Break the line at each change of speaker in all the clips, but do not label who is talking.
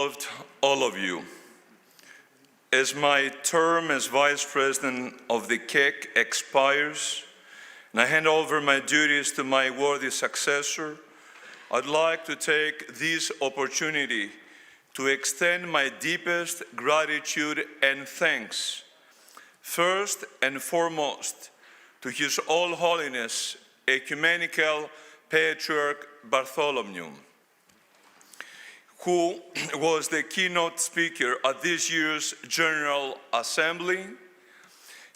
Loved all of you. As my term as Vice President of the KEC expires, and I hand over my duties to my worthy successor, I'd like to take this opportunity to extend my deepest gratitude and thanks, first and foremost, to His All Holiness Ecumenical Patriarch Bartholomew, who was the keynote speaker at this year's General Assembly,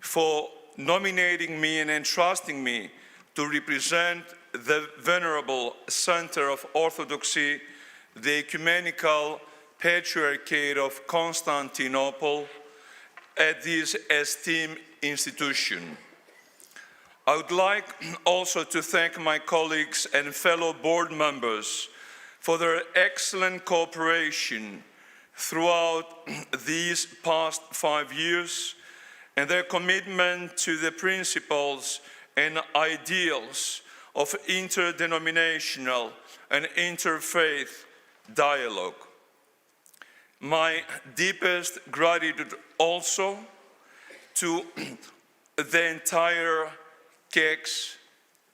for nominating me and entrusting me to represent the Venerable Center of Orthodoxy, the Ecumenical Patriarchate of Constantinople, at this esteemed institution. I would like also to thank my colleagues and fellow board members for their excellent cooperation throughout these past 5 years and their commitment to the principles and ideals of interdenominational and interfaith dialogue. My deepest gratitude also to the entire KEC's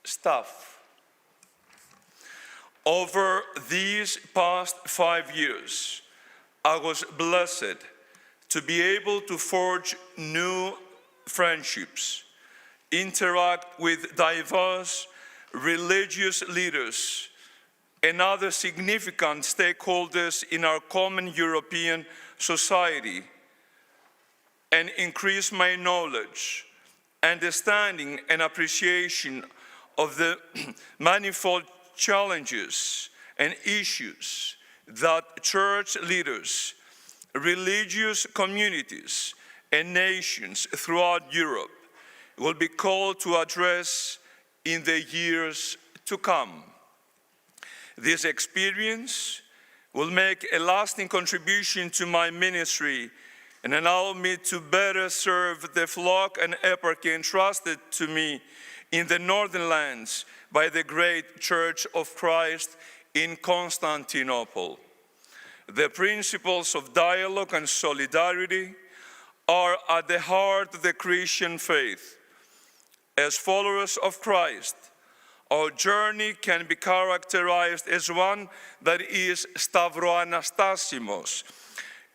staff. Over these past 5 years, I was blessed to be able to forge new friendships, interact with diverse religious leaders and other significant stakeholders in our common European society, and increase my knowledge, understanding, and appreciation of the manifold challenges and issues that church leaders, religious communities, and nations throughout Europe will be called to address in the years to come. This experience will make a lasting contribution to my ministry and allow me to better serve the flock and eparchy entrusted to me in the northern lands by the great Church of Christ in Constantinople. The principles of dialogue and solidarity are at the heart of the Christian faith. As followers of Christ, our journey can be characterized as one that is stavroanastasimos.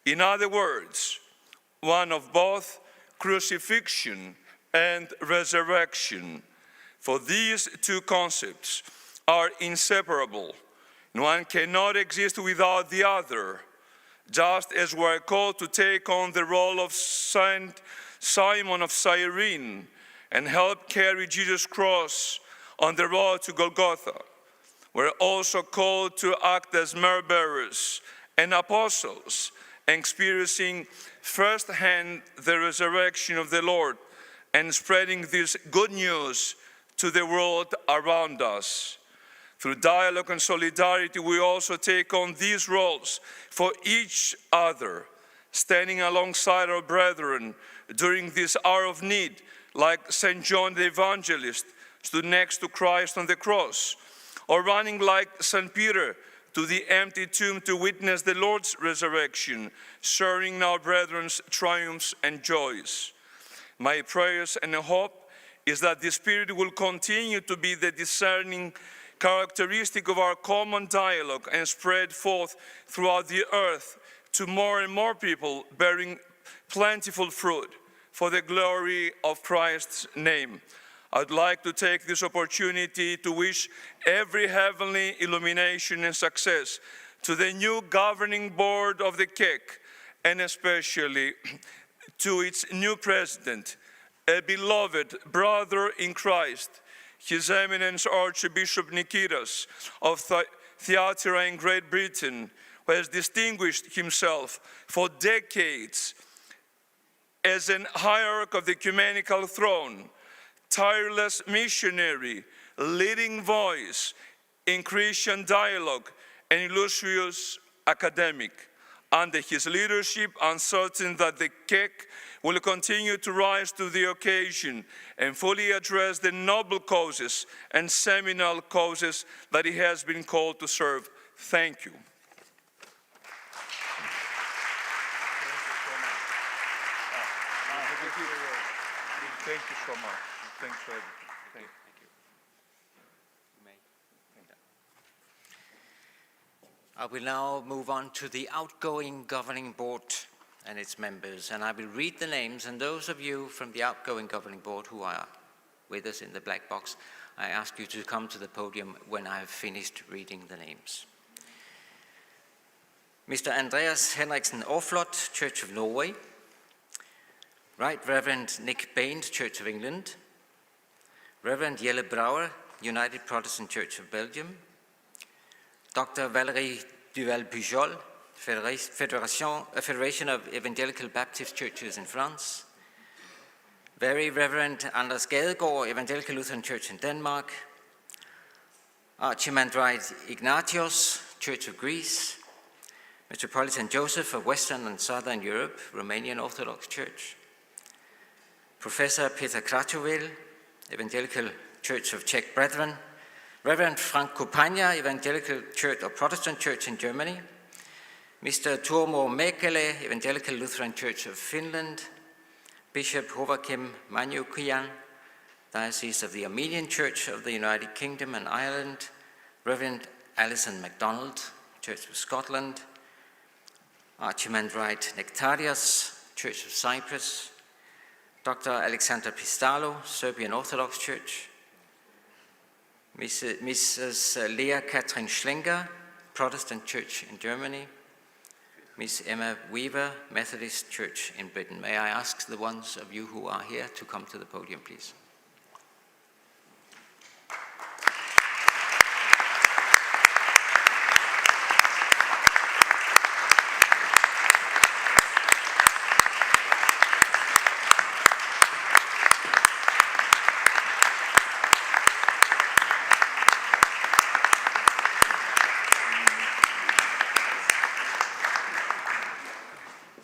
In other words, one of both crucifixion and resurrection. For these two concepts are inseparable. One cannot exist without the other. Just as we are called to take on the role of Saint Simon of Cyrene and help carry Jesus' cross on the road to Golgotha, we're also called to act as myrrh-bearers and apostles, experiencing firsthand the resurrection of the Lord and spreading this good news to the world around us. Through dialogue and solidarity, we also take on these roles for each other, standing alongside our brethren during this hour of need, like St. John the Evangelist stood next to Christ on the cross, or running like St. Peter to the empty tomb to witness the Lord's resurrection, sharing our brethren's triumphs and joys. My prayers and hope is that the Spirit will continue to be the discerning characteristic of our common dialogue and spread forth throughout the earth to more and more people, bearing plentiful fruit for the glory of Christ's name. I'd like to take this opportunity to wish every heavenly illumination and success to the new governing board of the KEC, and especially to its new president, a beloved brother in Christ, His Eminence Archbishop Nikitas of Thyatira in Great Britain, who has distinguished himself for decades as an hierarch of the ecumenical throne, tireless missionary, leading voice in Christian dialogue, and illustrious academic. Under his leadership, I'm certain that the KEC will continue to rise to the occasion and fully address the noble causes and seminal causes that he has been called to serve. Thank you. you. Thank you so much. Thanks for everything. Thank you.
I will now move on to the outgoing governing board and its members, and I will read the names, and those of you from the outgoing governing board who are with us in the black box, I ask you to come to the podium when I have finished reading the names. Mr. Andreas Henriksen Aaflot, Church of Norway. Right Reverend Nick Bain, Church of England. Reverend Jelle Brouwer, United Protestant Church of Belgium. Dr. Valérie Duval-Pujol, Federation of Evangelical Baptist Churches in France. Very Reverend Anders Gadegaard, Evangelical Lutheran Church in Denmark. Archimandrite Ignatios, Church of Greece. Metropolitan Joseph of Western and Southern Europe, Romanian Orthodox Church. Professor Peter Kratovil, Evangelical Church of Czech Brethren. Reverend Frank Kopania, Evangelical Church or Protestant Church in Germany. Mr. Tuomo Mekele, Evangelical Lutheran Church of Finland. Bishop Joachim Manukian, Diocese of the Armenian Church of the United Kingdom and Ireland. Reverend Alison MacDonald, Church of Scotland. Archimandrite Nectarius, Church of Cyprus. Dr. Alexander Pistalo, Serbian Orthodox Church. Mrs. Lea Katrin Schlenger, Protestant Church in Germany. Ms. Emma Weaver, Methodist Church in Britain. May I ask the ones of you who are here to come to the podium, please?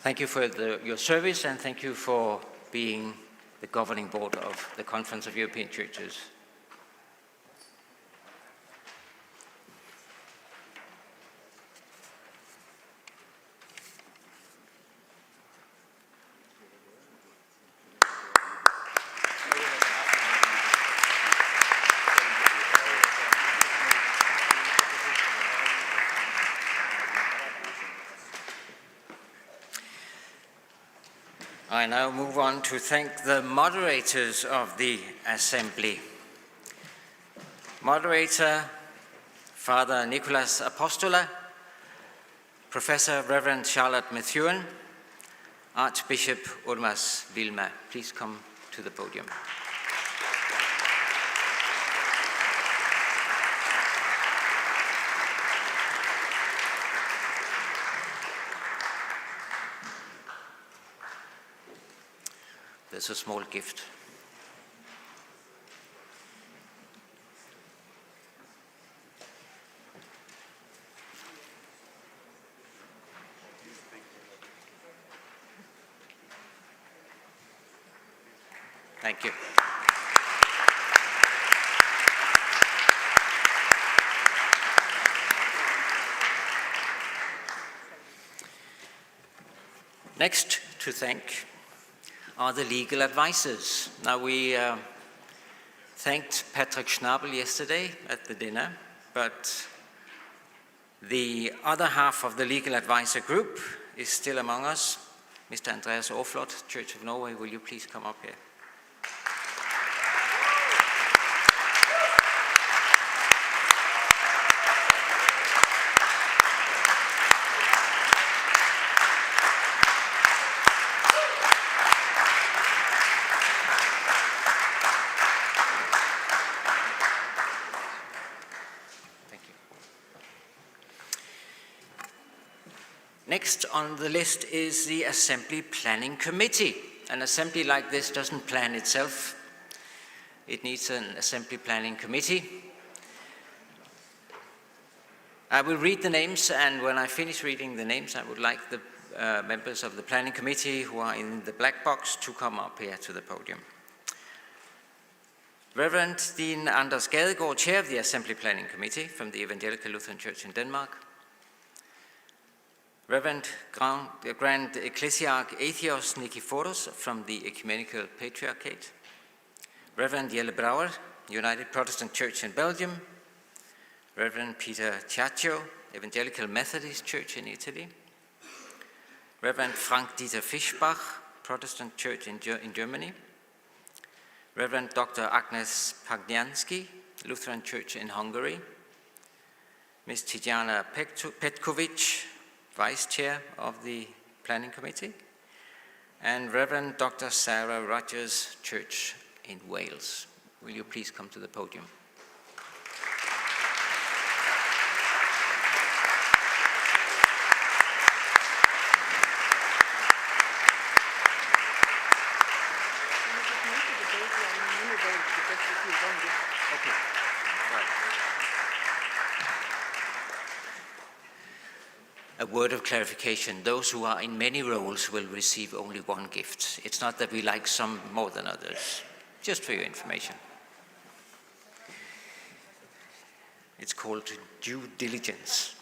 Thank you for your service, and thank you for being the governing board of the Conference of European Churches. I now move on to thank the moderators of the Assembly. Moderator, Father Nicholas Apostola, Professor Reverend Charlotte Methuen, Archbishop Urmas Vilma. Please come to the podium. There's a small gift. Thank you. Next to thank are the legal advisors. Now we thanked Patrick Schnabel yesterday at the dinner, but the other half of the legal advisor group is still among us. Mr. Andreas Aaflot, Church of Norway, will you please come up here? Next on the list is the Assembly Planning Committee. An assembly like this doesn't plan itself. It needs an Assembly Planning Committee. I will read the names, and when I finish reading the names, I would like the members of the Planning Committee who are in the black box to come up here to the podium. Reverend Dean Anders Gadegaard, Chair of the Assembly Planning Committee from the Evangelical Lutheran Church in Denmark. Reverend Grand Ecclesiarch Atheos Nikiforos from the Ecumenical Patriarchate, Reverend Jelle Brouwer, United Protestant Church in Belgium, Reverend Peter Ciaccio, Evangelical Methodist Church in Italy, Reverend Frank-Dieter Fischbach, Protestant Church in Germany, Reverend Dr. Agnes Pagnianski, Lutheran Church in Hungary, Ms. Tijana Petkovic, Vice Chair of the Planning Committee, and Reverend Dr. Sarah Rogers, Church in Wales. Will you please come to the podium? A word of clarification, those who are in many roles will receive only one gift. It's not that we like some more than others, just for your information. It's called due diligence.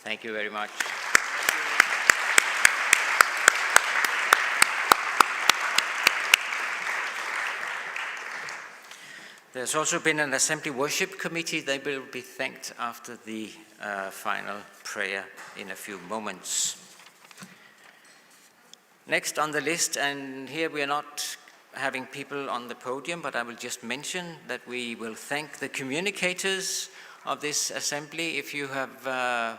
Thank you very much. There's also been an Assembly Worship Committee. They will be thanked after the final prayer in a few moments. Next on the list, and here we are not having people on the podium, but I will just mention that we will thank the communicators of this assembly. If you have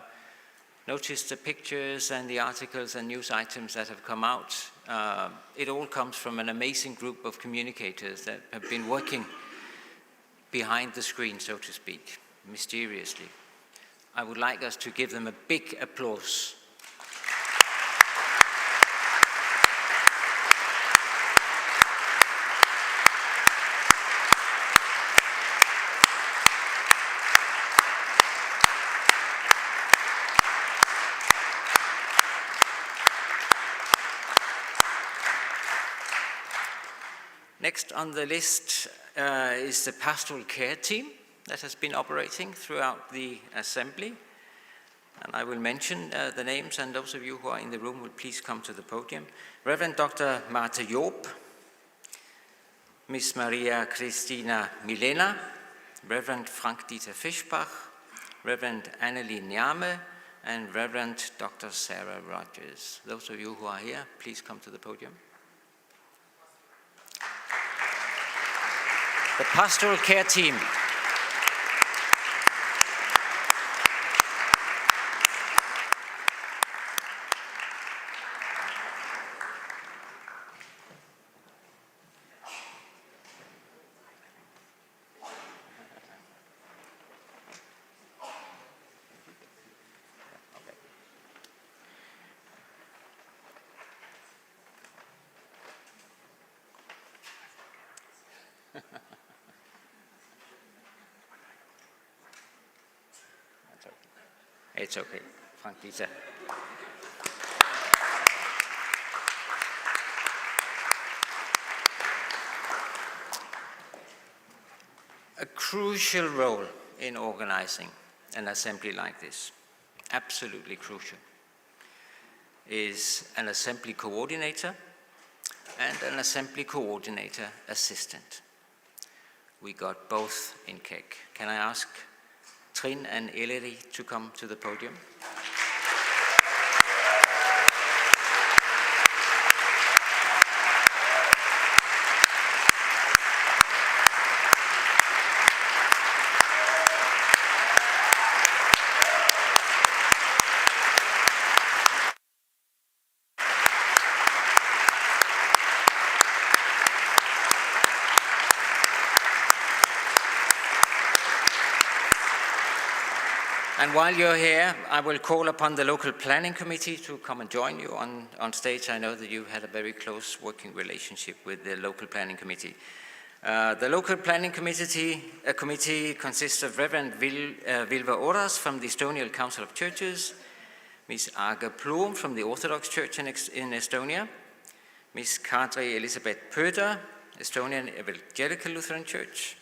noticed the pictures and the articles and news items that have come out, it all comes from an amazing group of communicators that have been working behind the screen, so to speak, mysteriously. I would like us to give them a big applause. Next on the list is the pastoral care team that has been operating throughout the assembly. And I will mention the names, and those of you who are in the room will please come to the podium. Reverend Dr. Martha Job, Miss Maria Christina Milena, Reverend Frank-Dieter Fischbach, Reverend Annelie Nyame, and Reverend Dr. Sarah Rogers. Those of you who are here, please come to the podium. The pastoral care team. It's okay, Frank-Dieter. A crucial role in organizing an assembly like this, absolutely crucial, is an assembly coordinator and an assembly coordinator assistant. We got both in Keck. Can I ask Trin and Ellery to come to the podium? And while you're here, I will call upon the local planning committee to come and join you on stage. I know that you had a very close working relationship with the local planning committee. The local planning committee consists of Reverend Vilva Oras from the Estonian Council of Churches, Ms. Aga Plum from the Orthodox Church in Estonia, Ms. Kadri Elisabeth Pöder, Estonian Evangelical Lutheran Church.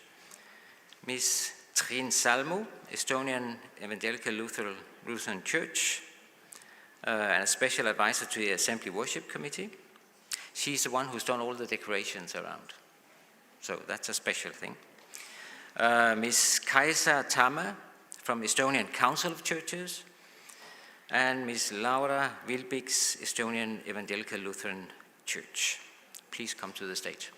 Ms. Trine Salmu, Estonian Evangelical Lutheran Church, and a special advisor to the Assembly Worship Committee. She's the one who's done all the decorations around. So that's a special thing. Ms. Kaisa Tamme from Estonian Council of Churches, and Ms. Laura Wilbiks, Estonian Evangelical Lutheran Church. Please come to the stage.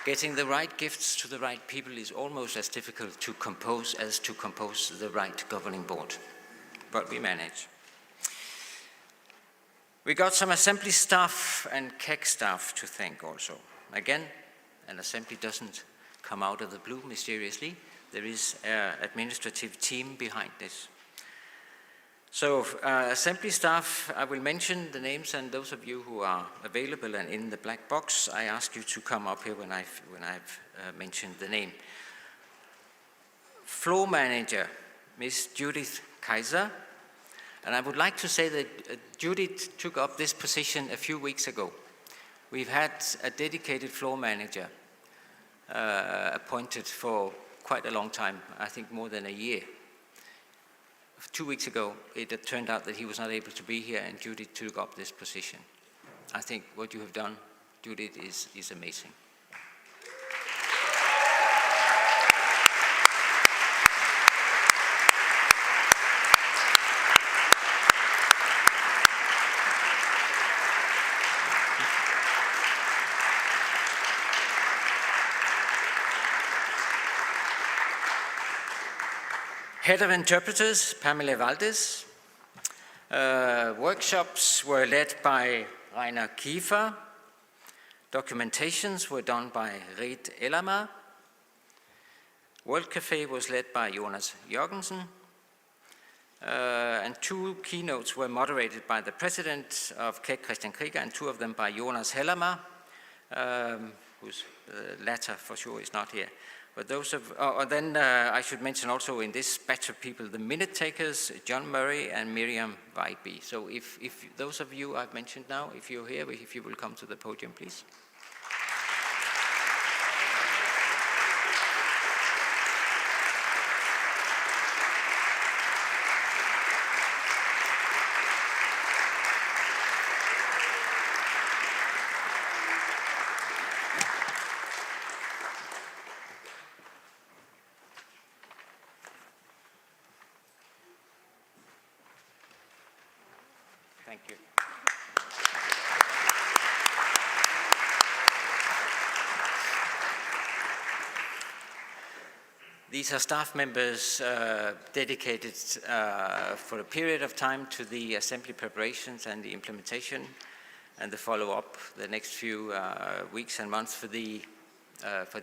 Getting the right gifts to the right people is almost as difficult to compose as to compose the right governing board, but we manage. We got some assembly staff and KEC staff to thank also. Again, an assembly doesn't come out of the blue mysteriously. There is an administrative team behind this. So, assembly staff, I will mention the names, and those of you who are available and in the black box, I ask you to come up here when I've mentioned the name. Floor manager, Ms. Judith Kaiser, and I would like to say that Judith took up this position a few weeks ago. We've had a dedicated floor manager appointed for quite a long time, I think more than a year. 2 weeks ago, it turned out that he was not able to be here, and Judith took up this position. I think what you have done, Judith, is amazing. Head of interpreters, Pamela Valdes. Workshops were led by Rainer Kiefer. Documentations were done by Reid Elama. World Cafe was led by Jonas Jørgensen. And 2 keynotes were moderated by the president of KEC, Christian Krieger, and 2 of them by Jonas Hellermar, whose latter for sure is not here. But those of, then I should mention also in this batch of people, the minute takers, John Murray and Miriam Weidby. So if those of you I've mentioned now, if you're here, if you will come to the podium, please. Thank you. These are staff members dedicated for a period of time to the assembly preparations and the implementation and the follow-up the next few weeks and months for the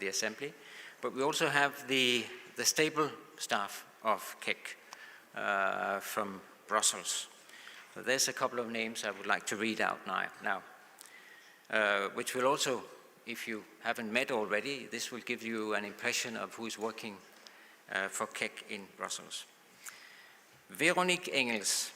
assembly. But we also have the stable staff of KEC from Brussels. So there's a couple of names I would like to read out now, which will also, if you haven't met already, this will give you an impression of who's working for KEC in Brussels. Veronique Engels.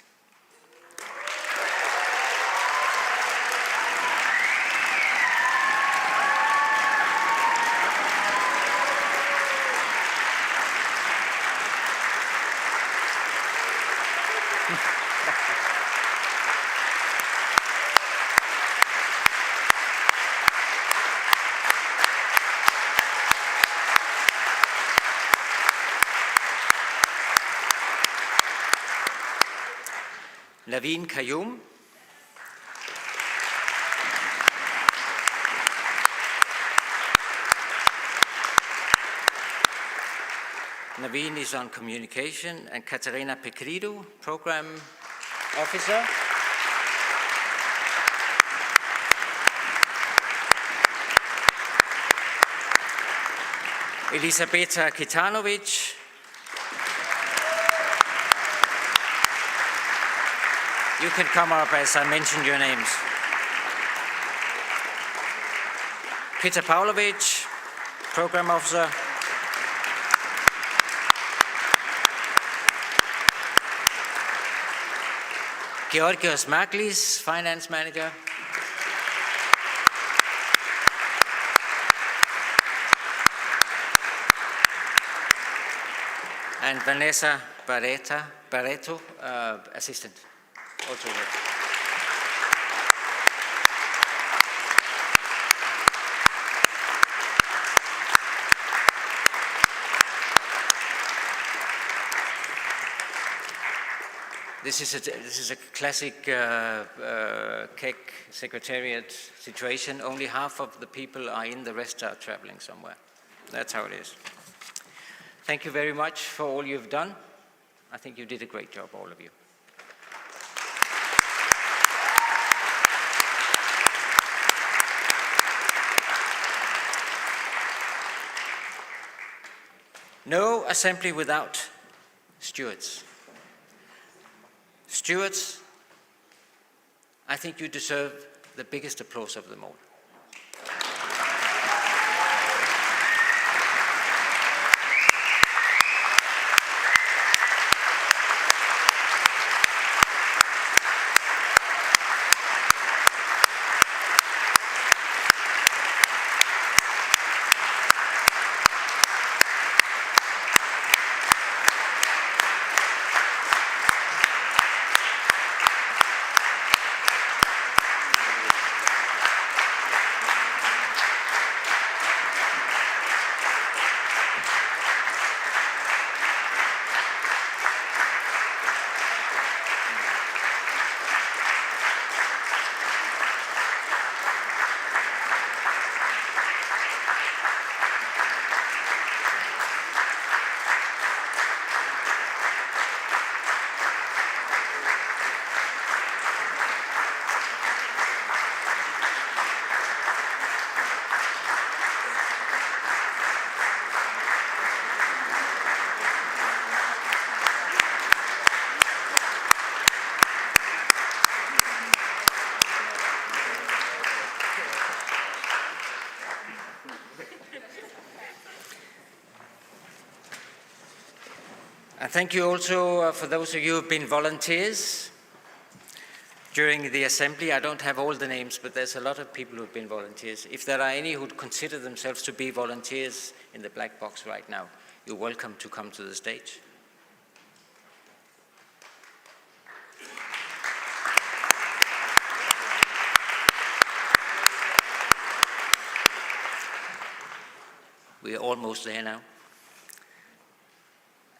Naveen Kayoum. Naveen is on communication, and Katerina Pekridu, program officer. Elisabeta Kitanovic, you can come up as I mentioned your names. Peter Pavlovic, Program Officer. Georgios Maklis, Finance Manager. And Vanessa Barreto, Assistant, also here. This is a classic KEC Secretariat situation. Only half of the people are in, the rest are traveling somewhere. That's how it is. Thank you very much for all you've done. I think you did a great job, all of you. No assembly without stewards. Stewards, I think you deserve the biggest applause of them all. And thank you also for those of you who have been volunteers during the assembly. I don't have all the names, but there's a lot of people who have been volunteers. If there are any who would consider themselves to be volunteers in the black box right now, you're welcome to come to the stage. We're almost there now.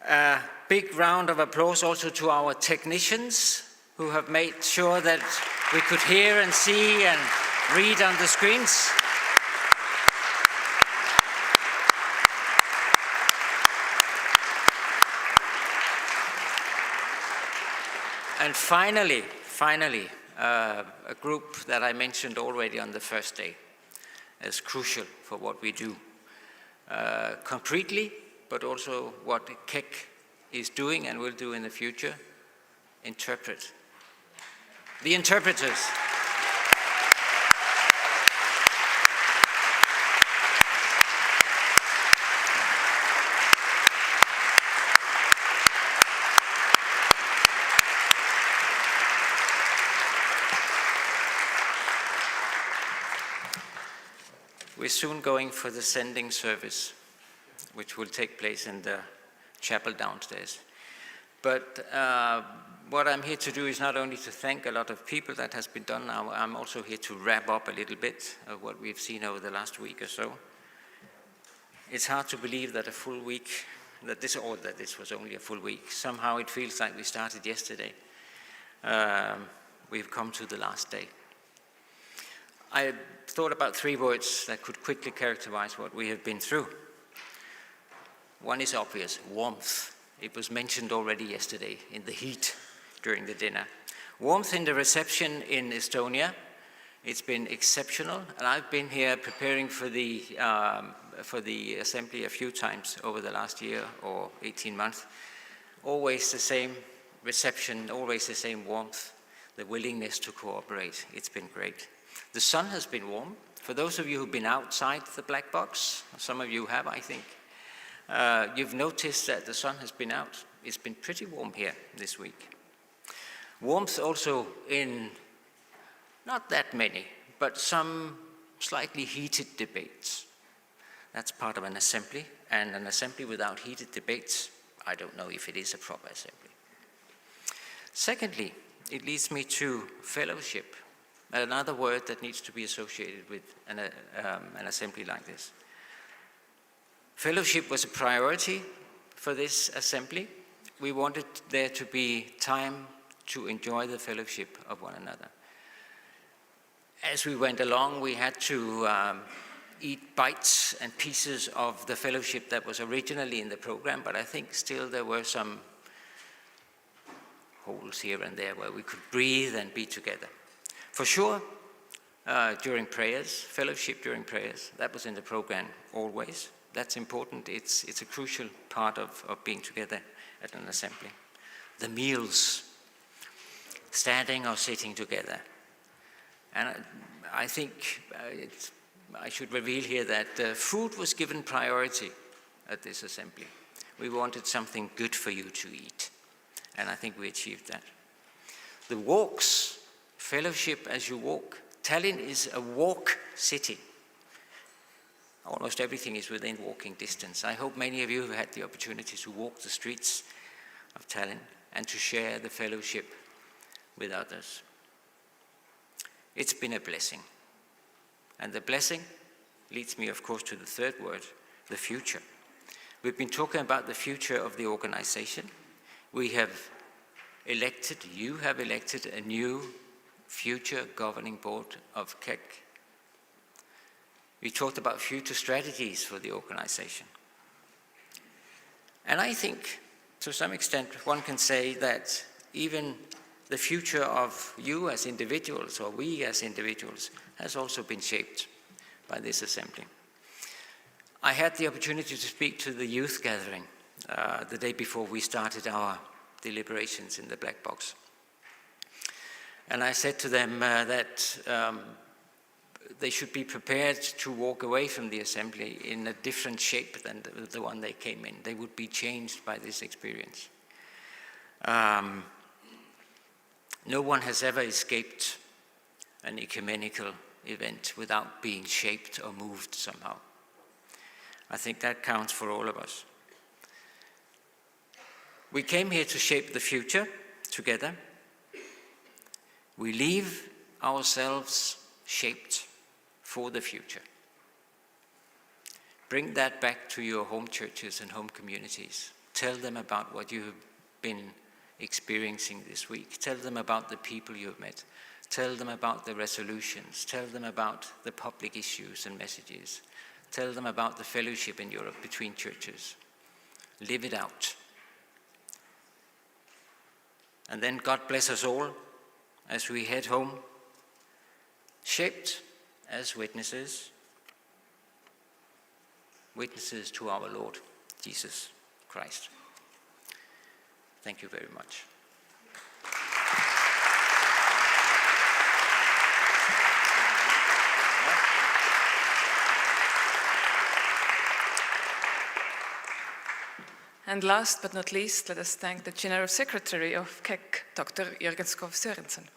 A big round of applause also to our technicians who have made sure that we could hear and see and read on the screens. And finally, a group that I mentioned already on the first day as crucial for what we do. Concretely, but also what KEC is doing and will do in the future, interpret. The interpreters. We're soon going for the sending service, which will take place in the chapel downstairs. But what I'm here to do is not only to thank a lot of people that has been done now, I'm also here to wrap up a little bit of what we've seen over the last week or so. It's hard to believe that a full week, that this was only a full week. Somehow it feels like we started yesterday. We've come to the last day. I thought about 3 words that could quickly characterize what we have been through. One is obvious, warmth. It was mentioned already yesterday in the heat during the dinner. Warmth in the reception in Estonia. It's been exceptional, and I've been here preparing for the for the assembly a few times over the last year or 18 months. Always the same reception, always the same warmth, the willingness to cooperate. It's been great. The sun has been warm. For those of you who've been outside the black box, some of you have, I think, you've noticed that the sun has been out. It's been pretty warm here this week. Warmth also in not that many, but some slightly heated debates. That's part of an assembly, and an assembly without heated debates, I don't know if it is a proper assembly. Secondly, it leads me to fellowship, another word that needs to be associated with an assembly like this. Fellowship was a priority for this assembly. We wanted there to be time to enjoy the fellowship of one another. As we went along, we had to eat bites and pieces of the fellowship that was originally in the program, but I think still there were some holes here and there where we could breathe and be together. For sure, during prayers, fellowship during prayers, that was in the program always. That's important. It's a crucial part of being together at an assembly. The meals, standing or sitting together. And I think I should reveal here that food was given priority at this assembly. We wanted something good for you to eat, and I think we achieved that. The walks, fellowship as you walk. Tallinn is a walk city. Almost everything is within walking distance. I hope many of you have had the opportunity to walk the streets of Tallinn and to share the fellowship with others. It's been a blessing. And the blessing leads me, of course, to the third word, the future. We've been talking about the future of the organization. We have elected, you have elected a new future governing board of KEK. We talked about future strategies for the organization. And I think, to some extent, one can say that even the future of you as individuals, or we as individuals, has also been shaped by this assembly. I had the opportunity to speak to the youth gathering the day before we started our deliberations in the black box. And I said to them that they should be prepared to walk away from the assembly in a different shape than the one they came in. They would be changed by this experience. No one has ever escaped an ecumenical event without being shaped or moved somehow. I think that counts for all of us. We came here to shape the future together. We leave ourselves shaped for the future. Bring that back to your home churches and home communities. Tell them about what you have been experiencing this week. Tell them about the people you have met. Tell them about the resolutions. Tell them about the public issues and messages. Tell them about the fellowship in Europe between churches. Live it out. And then God bless us all as we head home, shaped as witnesses to our Lord Jesus Christ. Thank you very much.
And last but not least, let us thank the General Secretary of KEK, Dr. Jürgen Skov Sørensen.